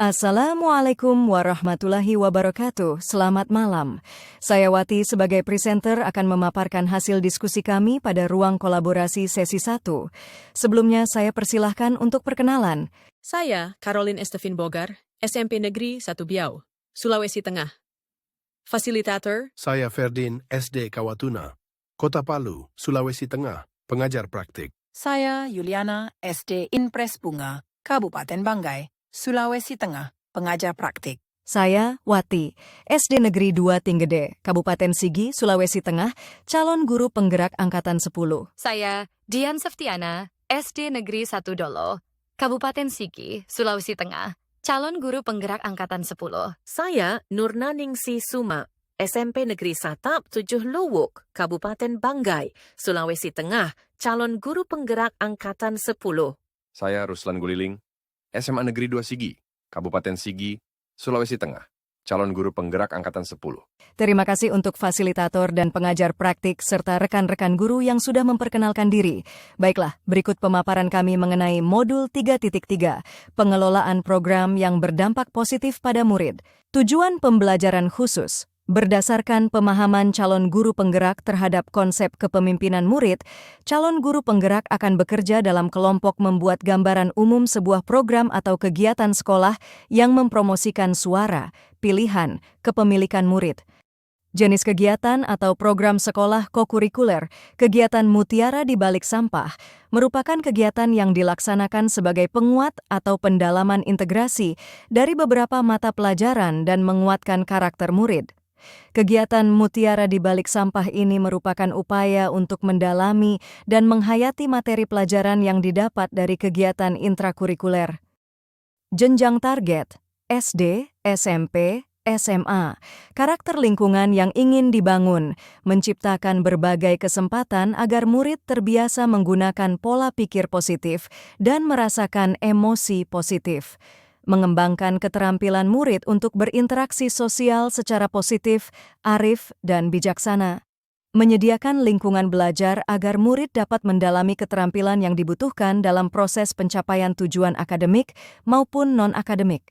Assalamualaikum warahmatullahi wabarakatuh. Selamat malam. Saya Wati sebagai presenter akan memaparkan hasil diskusi kami pada ruang kolaborasi sesi 1. Sebelumnya saya persilahkan untuk perkenalan. Saya Caroline Estefin Bogar, SMP Negeri 1 Biau, Sulawesi Tengah. Fasilitator, Saya Ferdin SD Kawatuna, Kota Palu, Sulawesi Tengah, pengajar praktik. Saya Yuliana SD Inpres Bunga, Kabupaten Banggai, Sulawesi Tengah, pengajar praktik. Saya Wati, SD Negeri 2 Tinggede, Kabupaten Sigi, Sulawesi Tengah, calon guru penggerak Angkatan 10. Saya Dian Seftiana, SD Negeri 1 Dolo, Kabupaten Sigi, Sulawesi Tengah, calon guru penggerak Angkatan 10. Saya Nurnaningsi Suma, SMP Negeri Satap 7 Luwuk, Kabupaten Banggai, Sulawesi Tengah, calon guru penggerak Angkatan 10. Saya Ruslan Guliling, SMA Negeri 2 Sigi, Kabupaten Sigi, Sulawesi Tengah, calon guru penggerak Angkatan 10. Terima kasih untuk fasilitator dan pengajar praktik serta rekan-rekan guru yang sudah memperkenalkan diri. Baiklah, berikut pemaparan kami mengenai modul 3.3, pengelolaan program yang berdampak positif pada murid. Tujuan pembelajaran khusus. Berdasarkan pemahaman calon guru penggerak terhadap konsep kepemimpinan murid, calon guru penggerak akan bekerja dalam kelompok membuat gambaran umum sebuah program atau kegiatan sekolah yang mempromosikan suara, pilihan, kepemilikan murid. Jenis kegiatan atau program sekolah kokurikuler, kegiatan mutiara di balik sampah, merupakan kegiatan yang dilaksanakan sebagai penguat atau pendalaman integrasi dari beberapa mata pelajaran dan menguatkan karakter murid. Kegiatan mutiara di balik sampah ini merupakan upaya untuk mendalami dan menghayati materi pelajaran yang didapat dari kegiatan intrakurikuler. Jenjang target, SD, SMP, SMA, karakter lingkungan yang ingin dibangun, menciptakan berbagai kesempatan agar murid terbiasa menggunakan pola pikir positif dan merasakan emosi positif. Mengembangkan keterampilan murid untuk berinteraksi sosial secara positif, arif, dan bijaksana. Menyediakan lingkungan belajar agar murid dapat mendalami keterampilan yang dibutuhkan dalam proses pencapaian tujuan akademik maupun non-akademik.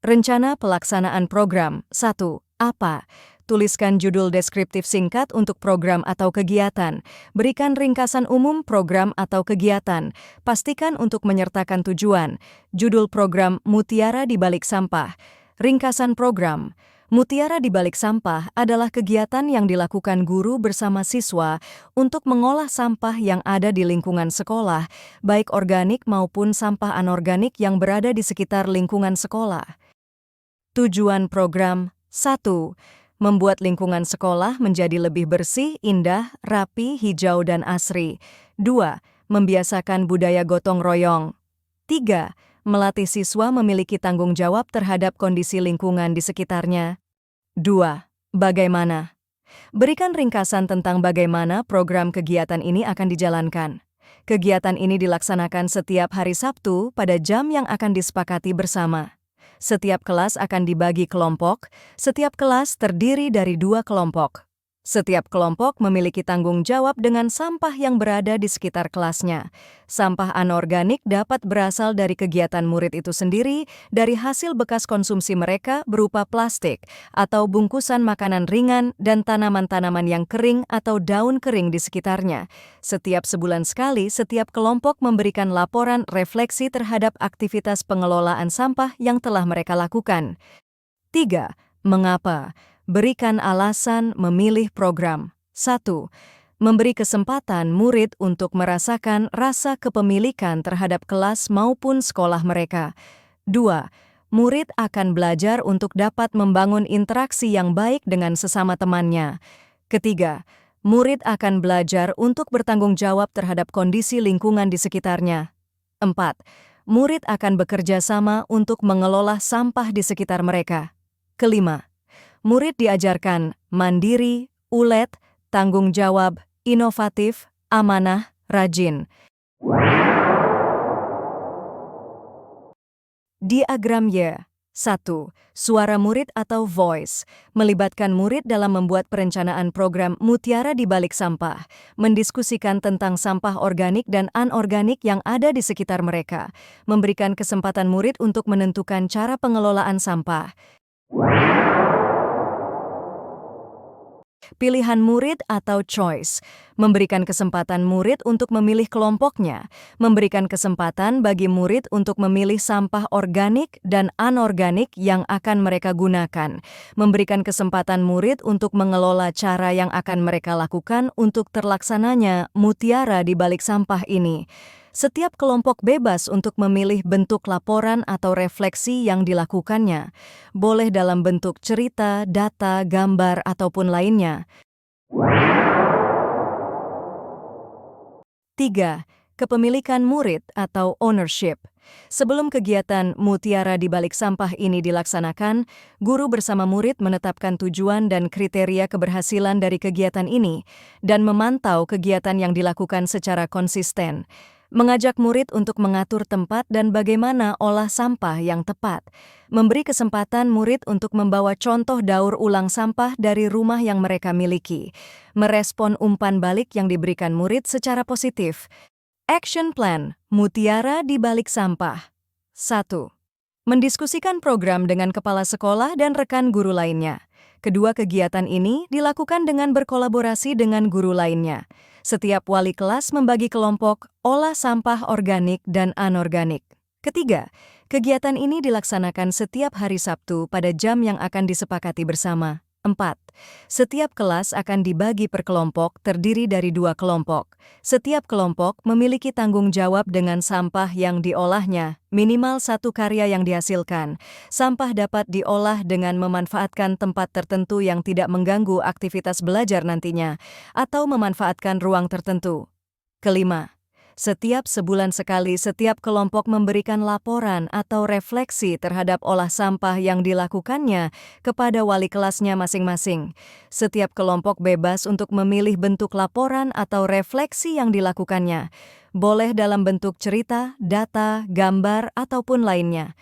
Rencana pelaksanaan program. 1. Apa? Tuliskan judul deskriptif singkat untuk program atau kegiatan. Berikan ringkasan umum program atau kegiatan. Pastikan untuk menyertakan tujuan. Judul program Mutiara di Balik Sampah. Ringkasan program. Mutiara di Balik Sampah adalah kegiatan yang dilakukan guru bersama siswa untuk mengolah sampah yang ada di lingkungan sekolah, baik organik maupun sampah anorganik yang berada di sekitar lingkungan sekolah. Tujuan program. 1. Membuat lingkungan sekolah menjadi lebih bersih, indah, rapi, hijau, dan asri. 2. Membiasakan budaya gotong royong. 3. Melatih siswa memiliki tanggung jawab terhadap kondisi lingkungan di sekitarnya. 2. Bagaimana? Berikan ringkasan tentang bagaimana program kegiatan ini akan dijalankan. Kegiatan ini dilaksanakan setiap hari Sabtu pada jam yang akan disepakati bersama. Setiap kelas akan dibagi kelompok, setiap kelas terdiri dari 2 kelompok. Setiap kelompok memiliki tanggung jawab dengan sampah yang berada di sekitar kelasnya. Sampah anorganik dapat berasal dari kegiatan murid itu sendiri, dari hasil bekas konsumsi mereka berupa plastik, atau bungkusan makanan ringan dan tanaman-tanaman yang kering atau daun kering di sekitarnya. Setiap sebulan sekali, setiap kelompok memberikan laporan refleksi terhadap aktivitas pengelolaan sampah yang telah mereka lakukan. 3. Mengapa? Berikan alasan memilih program. 1. Memberi kesempatan murid untuk merasakan rasa kepemilikan terhadap kelas maupun sekolah mereka. 2. Murid akan belajar untuk dapat membangun interaksi yang baik dengan sesama temannya. Ketiga, murid akan belajar untuk bertanggung jawab terhadap kondisi lingkungan di sekitarnya. 4. Murid akan bekerja sama untuk mengelola sampah di sekitar mereka. Kelima, murid diajarkan mandiri, ulet, tanggung jawab, inovatif, amanah, rajin. Diagram Y. 1. Suara murid atau voice, melibatkan murid dalam membuat perencanaan program Mutiara di Balik Sampah, mendiskusikan tentang sampah organik dan anorganik yang ada di sekitar mereka, memberikan kesempatan murid untuk menentukan cara pengelolaan sampah. Pilihan murid atau choice, memberikan kesempatan murid untuk memilih kelompoknya, memberikan kesempatan bagi murid untuk memilih sampah organik dan anorganik yang akan mereka gunakan, memberikan kesempatan murid untuk mengelola cara yang akan mereka lakukan untuk terlaksananya mutiara di balik sampah ini. Setiap kelompok bebas untuk memilih bentuk laporan atau refleksi yang dilakukannya, boleh dalam bentuk cerita, data, gambar, ataupun lainnya. 3. Kepemilikan murid atau ownership. Sebelum kegiatan Mutiara di Balik Sampah ini dilaksanakan, guru bersama murid menetapkan tujuan dan kriteria keberhasilan dari kegiatan ini dan memantau kegiatan yang dilakukan secara konsisten. Mengajak murid untuk mengatur tempat dan bagaimana olah sampah yang tepat. Memberi kesempatan murid untuk membawa contoh daur ulang sampah dari rumah yang mereka miliki. Merespon umpan balik yang diberikan murid secara positif. Action Plan Mutiara di Balik Sampah. 1. Mendiskusikan program dengan kepala sekolah dan rekan guru lainnya. Kedua kegiatan ini dilakukan dengan berkolaborasi dengan guru lainnya. Setiap wali kelas membagi kelompok olah sampah organik dan anorganik. Ketiga, kegiatan ini dilaksanakan setiap hari Sabtu pada jam yang akan disepakati bersama. 4. Setiap kelas akan dibagi per kelompok terdiri dari 2 kelompok. Setiap kelompok memiliki tanggung jawab dengan sampah yang diolahnya, minimal 1 karya yang dihasilkan. Sampah dapat diolah dengan memanfaatkan tempat tertentu yang tidak mengganggu aktivitas belajar nantinya, atau memanfaatkan ruang tertentu. Kelima, setiap sebulan sekali setiap kelompok memberikan laporan atau refleksi terhadap olah sampah yang dilakukannya kepada wali kelasnya masing-masing. Setiap kelompok bebas untuk memilih bentuk laporan atau refleksi yang dilakukannya, boleh dalam bentuk cerita, data, gambar, ataupun lainnya.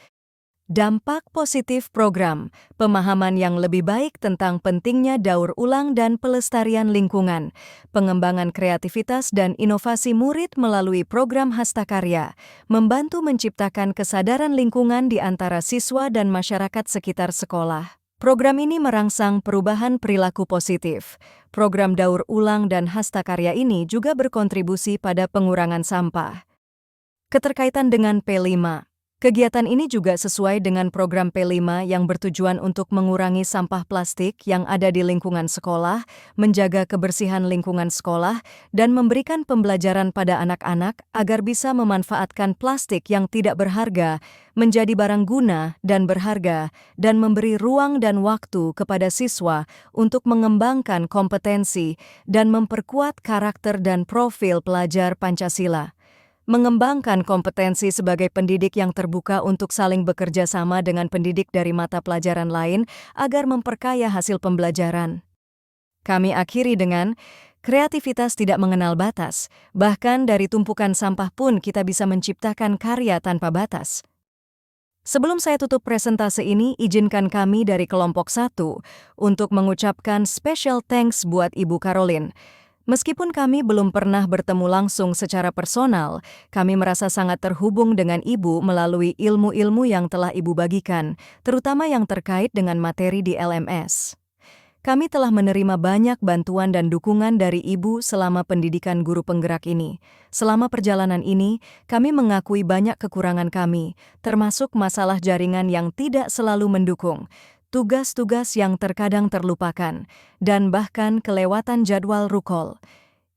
Dampak positif program, pemahaman yang lebih baik tentang pentingnya daur ulang dan pelestarian lingkungan, pengembangan kreativitas dan inovasi murid melalui program Hastakarya, membantu menciptakan kesadaran lingkungan di antara siswa dan masyarakat sekitar sekolah. Program ini merangsang perubahan perilaku positif. Program daur ulang dan Hastakarya ini juga berkontribusi pada pengurangan sampah. Keterkaitan dengan P5. Kegiatan ini juga sesuai dengan program P5 yang bertujuan untuk mengurangi sampah plastik yang ada di lingkungan sekolah, menjaga kebersihan lingkungan sekolah, dan memberikan pembelajaran pada anak-anak agar bisa memanfaatkan plastik yang tidak berharga menjadi barang guna dan berharga, dan memberi ruang dan waktu kepada siswa untuk mengembangkan kompetensi dan memperkuat karakter dan profil pelajar Pancasila. Mengembangkan kompetensi sebagai pendidik yang terbuka untuk saling bekerja sama dengan pendidik dari mata pelajaran lain agar memperkaya hasil pembelajaran. Kami akhiri dengan, kreativitas tidak mengenal batas, bahkan dari tumpukan sampah pun kita bisa menciptakan karya tanpa batas. Sebelum saya tutup presentase ini, izinkan kami dari kelompok 1 untuk mengucapkan special thanks buat Ibu Caroline. Meskipun kami belum pernah bertemu langsung secara personal, kami merasa sangat terhubung dengan Ibu melalui ilmu-ilmu yang telah Ibu bagikan, terutama yang terkait dengan materi di LMS. Kami telah menerima banyak bantuan dan dukungan dari Ibu selama pendidikan guru penggerak ini. Selama perjalanan ini, kami mengakui banyak kekurangan kami, termasuk masalah jaringan yang tidak selalu mendukung, tugas-tugas yang terkadang terlupakan, dan bahkan kelewatan jadwal rukol.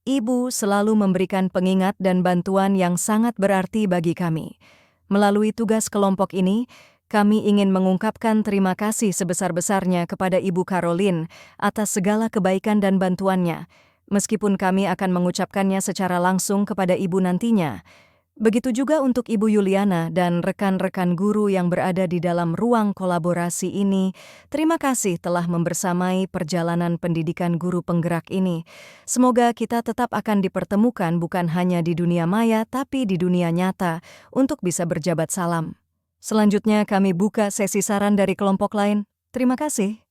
Ibu selalu memberikan pengingat dan bantuan yang sangat berarti bagi kami. Melalui tugas kelompok ini, kami ingin mengungkapkan terima kasih sebesar-besarnya kepada Ibu Caroline atas segala kebaikan dan bantuannya, meskipun kami akan mengucapkannya secara langsung kepada Ibu nantinya. Begitu juga untuk Ibu Yuliana dan rekan-rekan guru yang berada di dalam ruang kolaborasi ini. Terima kasih telah membersamai perjalanan pendidikan guru penggerak ini. Semoga kita tetap akan dipertemukan bukan hanya di dunia maya tapi di dunia nyata untuk bisa berjabat salam. Selanjutnya kami buka sesi saran dari kelompok lain. Terima kasih.